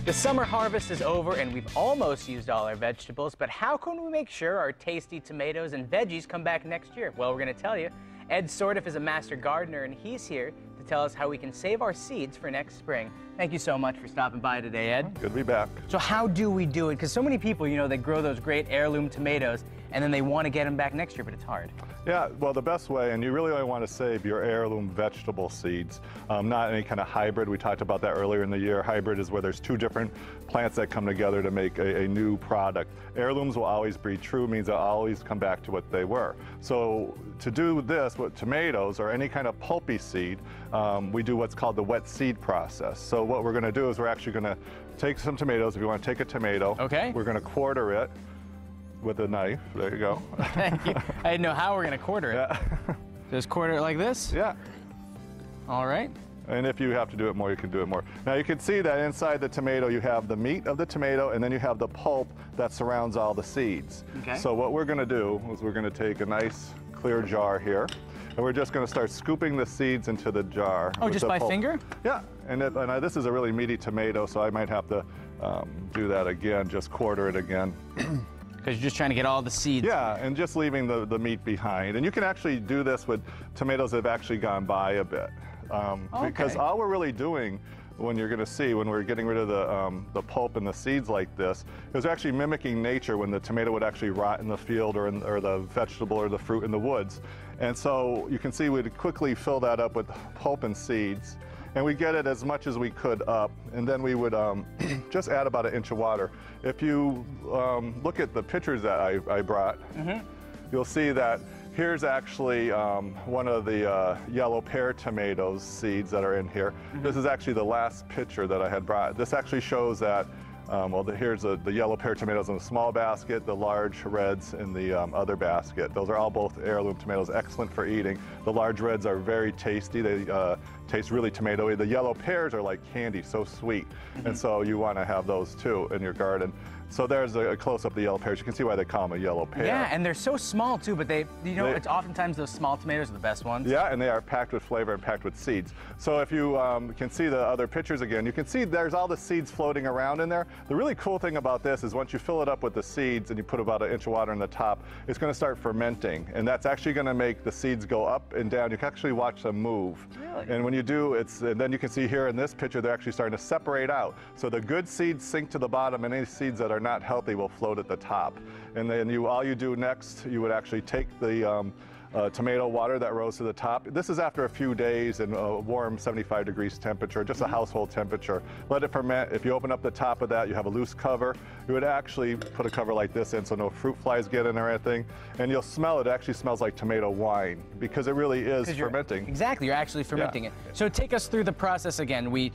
The summer harvest is over and we've almost used all our vegetables, but how can we make sure our tasty tomatoes and veggies come back next year? Well, we're going to tell you. Ed Sourdiffe is a master gardener and he's here to tell us how we can save our seeds for next spring. Thank you so much for stopping by today, Ed. Good to be back. So how do we do it? Because so many people, they grow those great heirloom tomatoes and then they want to get them back next year, but it's hard. Yeah, well, the best way, and you really only want to save your heirloom vegetable seeds, not any kind of hybrid. We talked about that earlier in the year. Hybrid is where there's two different plants that come together to make a new product. Heirlooms will always breed true, means they'll always come back to what they were. So to do this with tomatoes or any kind of pulpy seed, we do what's called the wet seed process. So what we're going to do is we're actually going to take some tomatoes. If you want to take a tomato, okay, we're going to quarter it with a knife. There you go. Thank you. I didn't know how we're going to quarter it. Yeah. Just quarter it like this? Yeah. All right. And if you have to do it more, you can do it more. Now you can see that inside the tomato you have the meat of the tomato and then you have the pulp that surrounds all the seeds. Okay. So what we're going to do is we're going to take a nice clear jar here and we're just going to start scooping the seeds into the jar. Oh, just by finger? Yeah. And this is a really meaty tomato, so I might have to do that again, just quarter it again. Because you're just trying to get all the seeds. Yeah, and just leaving the meat behind. And you can actually do this with tomatoes that have actually gone by a bit. Because all we're really doing, when you're going to see, when we're getting rid of the pulp and the seeds like this, is actually mimicking nature when the tomato would actually rot in the field or the vegetable or the fruit in the woods. And so you can see we'd quickly fill that up with pulp and seeds. And we get it as much as we could up, and then we would just add about 1 inch of water. If you look at the pictures that I brought, you'll see that here's actually one of the yellow pear tomatoes seeds that are in here. This is actually the last picture that I had brought. This actually shows that, here's the yellow pear tomatoes in the small basket, the large reds in the other basket. Those are all both heirloom tomatoes, excellent for eating. The large reds are very tasty. They taste really tomatoey. The yellow pears are like candy, so sweet. And so you want to have those too in your garden. So there's a close-up of the yellow pears. You can see why they call them a yellow pear. Yeah, and they're so small too, but it's oftentimes those small tomatoes are the best ones. Yeah, and they are packed with flavor and packed with seeds. So if you can see the other pictures again, you can see there's all the seeds floating around in there. The really cool thing about this is once you fill it up with the seeds and you put about 1 inch of water in the top, it's going to start fermenting. And that's actually going to make the seeds go up and down. You can actually watch them move. Really? And when you do, and then you can see here in this picture, they're actually starting to separate out. So the good seeds sink to the bottom and any seeds that are not healthy will float at the top. And then all you do next, you would actually take the tomato water that rose to the top. This is after a few days in a warm 75 degrees temperature, just a household temperature. Let it ferment. If you open up the top of that, you have a loose cover. You would actually put a cover like this in so no fruit flies get in or anything. And you'll smell it. It actually smells like tomato wine because it really is fermenting. Exactly, you're actually fermenting it. So take us through the process again. We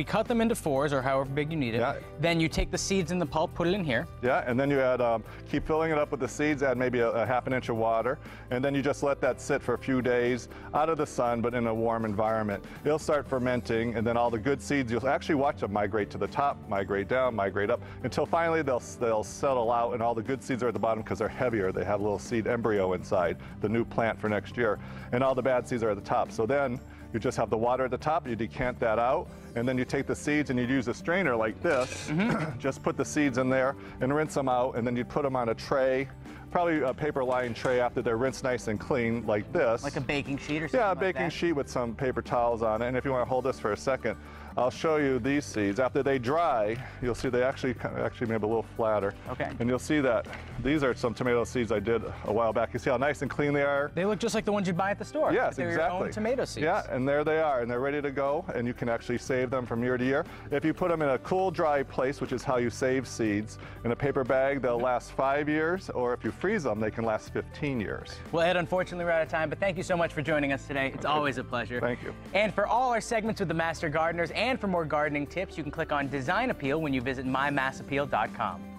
cut them into 4s or however big you need it. Yeah. Then you take the seeds and the pulp, put it in here. Yeah, and then you add, keep filling it up with the seeds, add maybe a 1/2 inch of water, and then you just let that sit for a few days out of the sun, but in a warm environment. It'll start fermenting, and then all the good seeds, you'll actually watch them migrate to the top, migrate down, migrate up, until finally they'll settle out, and all the good seeds are at the bottom because they're heavier. They have a little seed embryo inside, the new plant for next year, and all the bad seeds are at the top. So then you just have the water at the top, you decant that out, and then you take the seeds and you use a strainer like this, just put the seeds in there and rinse them out, and then you put them on a tray, probably a paper lined tray after they're rinsed nice and clean like this. Like a baking sheet or something Yeah, a like baking sheet with some paper towels on it. And if you want to hold this for a second, I'll show you these seeds. After they dry, you'll see they actually maybe a little flatter. Okay. And you'll see that these are some tomato seeds I did a while back. You see how nice and clean they are? They look just like the ones you'd buy at the store. Yes, they're exactly. your own tomato seeds. Yeah, and there they are, and they're ready to go, and you can actually save them from year to year. If you put them in a cool, dry place, which is how you save seeds, in a paper bag, they'll last 5 years, or if you freeze them, they can last 15 years. Well, Ed, unfortunately, we're out of time, but thank you so much for joining us today. It's always a pleasure. Thank you. And for all our segments with the Master Gardeners and for more gardening tips, you can click on Design Appeal when you visit mymassappeal.com.